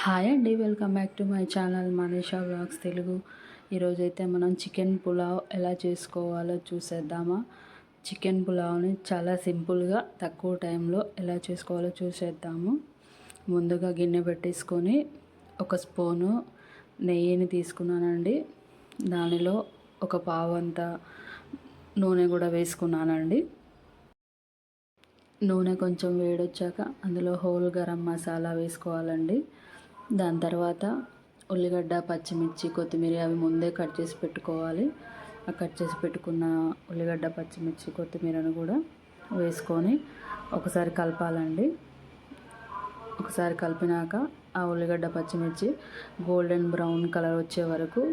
Hi అండి, welcome back to my channel Manisha vlogs Telugu. ఈరోజైతే మనం చికెన్ పులావ్ ఎలా చేసుకోవాలో చూసేద్దామా. చికెన్ పులావ్ని చాలా సింపుల్గా తక్కువ టైంలో ఎలా చేసుకోవాలో చూసేద్దాము. ముందుగా గిన్నె పెట్టేసుకొని ఒక స్పూను నెయ్యిని తీసుకున్నానండి. దానిలో ఒక పావంత నూనె కూడా వేసుకున్నానండి. నూనె కొంచెం వేడొచ్చాక అందులో హోల్ గరం మసాలా వేసుకోవాలండి. దాని తర్వాత ఉల్లిగడ్డ, పచ్చిమిర్చి, కొత్తిమీర అవి ముందే కట్ చేసి పెట్టుకోవాలి. ఆ కట్ చేసి పెట్టుకున్న ఉల్లిగడ్డ, పచ్చిమిర్చి, కొత్తిమీరను కూడా వేసుకొని ఒకసారి కలపాలండి. ఒకసారి కలిపినాక ఆ ఉల్లిగడ్డ, పచ్చిమిర్చి గోల్డెన్ బ్రౌన్ కలర్ వచ్చే వరకు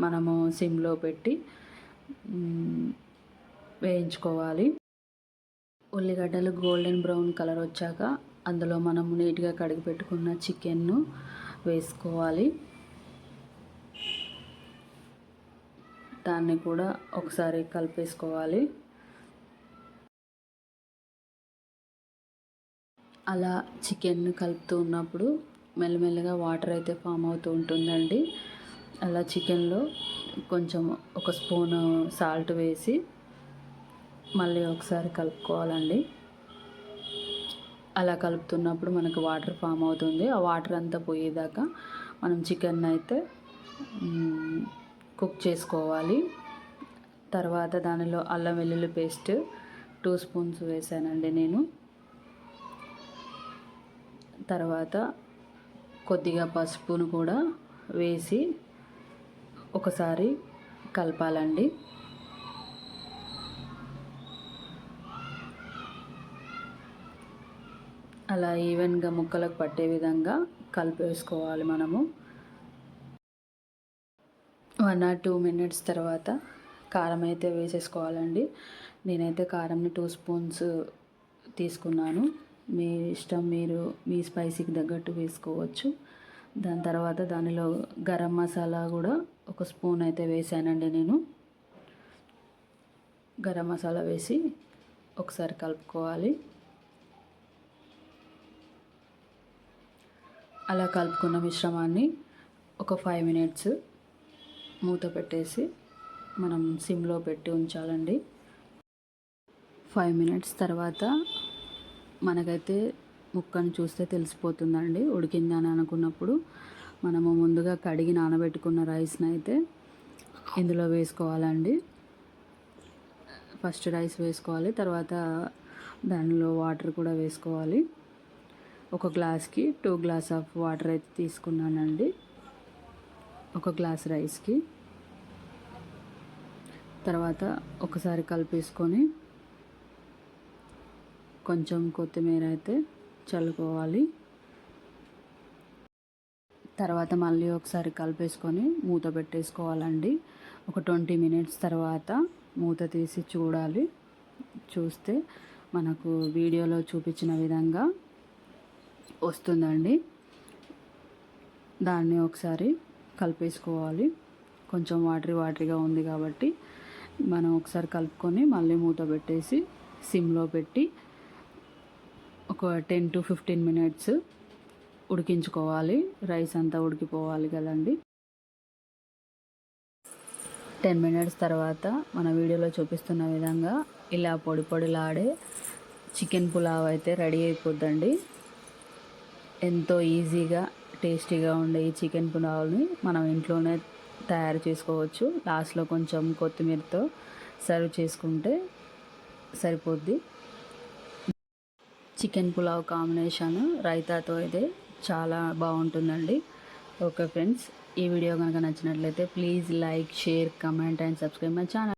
మనము సిమ్లో పెట్టి వేయించుకోవాలి. ఉల్లిగడ్డలు గోల్డెన్ బ్రౌన్ కలర్ వచ్చాక అందులో మనము నీట్గా కడిగి పెట్టుకున్న చికెన్ను వేసుకోవాలి. దాన్ని కూడా ఒకసారి కలిపేసుకోవాలి. అలా చికెన్ కలుపుతూ ఉన్నప్పుడు మెల్లమెల్లగా వాటర్ అయితే ఫామ్ అవుతూ ఉంటుందండి. అలా చికెన్లో కొంచెం ఒక స్పూను సాల్ట్ వేసి మళ్ళీ ఒకసారి కలుపుకోవాలండి. అలా కలుపుతున్నప్పుడు మనకు వాటర్ ఫామ్ అవుతుంది. ఆ వాటర్ అంతా పోయేదాకా మనం చికెన్ అయితే కుక్ చేసుకోవాలి. తర్వాత దానిలో అల్లం వెల్లుల్లి పేస్ట్ 2 స్పూన్స్ వేసానండి నేను. తర్వాత కొద్దిగా పసుపును కూడా వేసి ఒకసారి కలపాలండి. అలా ఈవెన్గా ముక్కలకు పట్టే విధంగా కలిపేసుకోవాలి మనము. 1 or 2 minutes తర్వాత కారం అయితే వేసేసుకోవాలండి. నేనైతే కారంని 2 స్పూన్స్ తీసుకున్నాను. మీ ఇష్టం, మీరు మీ స్పైసీకి తగ్గట్టు వేసుకోవచ్చు. దాని తర్వాత దానిలో గరం మసాలా కూడా 1 స్పూన్ అయితే వేసానండి నేను. గరం మసాలా వేసి ఒకసారి కలుపుకోవాలి. అలా కలుపుకున్న మిశ్రమాన్ని ఒక 5 minutes మూత పెట్టేసి మనం సిమ్లో పెట్టి ఉంచాలండి. 5 minutes తర్వాత మనకైతే ముక్కను చూస్తే తెలిసిపోతుందండి ఉడికిందని అనుకున్నప్పుడు మనము ముందుగా కడిగి నానబెట్టుకున్న రైస్ని అయితే ఇందులో వేసుకోవాలండి. ఫస్ట్ రైస్ వేసుకోవాలి, తర్వాత దానిలో వాటర్ కూడా వేసుకోవాలి. ఒక గ్లాస్కి 2 గ్లాస్ ఆఫ్ వాటర్ అయితే తీసుకున్నానండి ఒక గ్లాస్ రైస్కి. తర్వాత ఒకసారి కలిపేసుకొని కొంచెం కొత్తిమీర అయితే చల్లుకోవాలి. తర్వాత మళ్ళీ ఒకసారి కలిపేసుకొని మూత పెట్టేసుకోవాలండి. ఒక 20 minutes తర్వాత మూత తీసి చూడాలి. చూస్తే మనకు వీడియోలో చూపించిన విధంగా వస్తుందండి. దాన్ని ఒకసారి కలిపేసుకోవాలి. కొంచెం వాటరీగా ఉంది కాబట్టి మనం ఒకసారి కలుపుకొని మళ్ళీ మూత పెట్టేసి సిమ్లో పెట్టి ఒక 10 to 15 minutes ఉడికించుకోవాలి. రైస్ అంతా ఉడికిపోవాలి కదండి. 10 minutes తర్వాత మన వీడియోలో చూపిస్తున్న విధంగా ఇలా పొడి పొడిలాడే చికెన్ పులావ్ అయితే రెడీ అయిపోద్దండి. ఎంతో ఈజీగా టేస్టీగా ఉండే ఈ చికెన్ పులావ్ని మనం ఇంట్లోనే తయారు చేసుకోవచ్చు. లాస్ట్లో కొంచెం కొత్తిమీరతో సర్వ్ చేసుకుంటే సరిపోద్ది. చికెన్ పులావ్ కాంబినేషన్ రైతాతో అయితే చాలా బాగుంటుందండి. ఓకే ఫ్రెండ్స్, ఈ వీడియో కనుక నచ్చినట్లయితే please like, share, comment and subscribe my channel.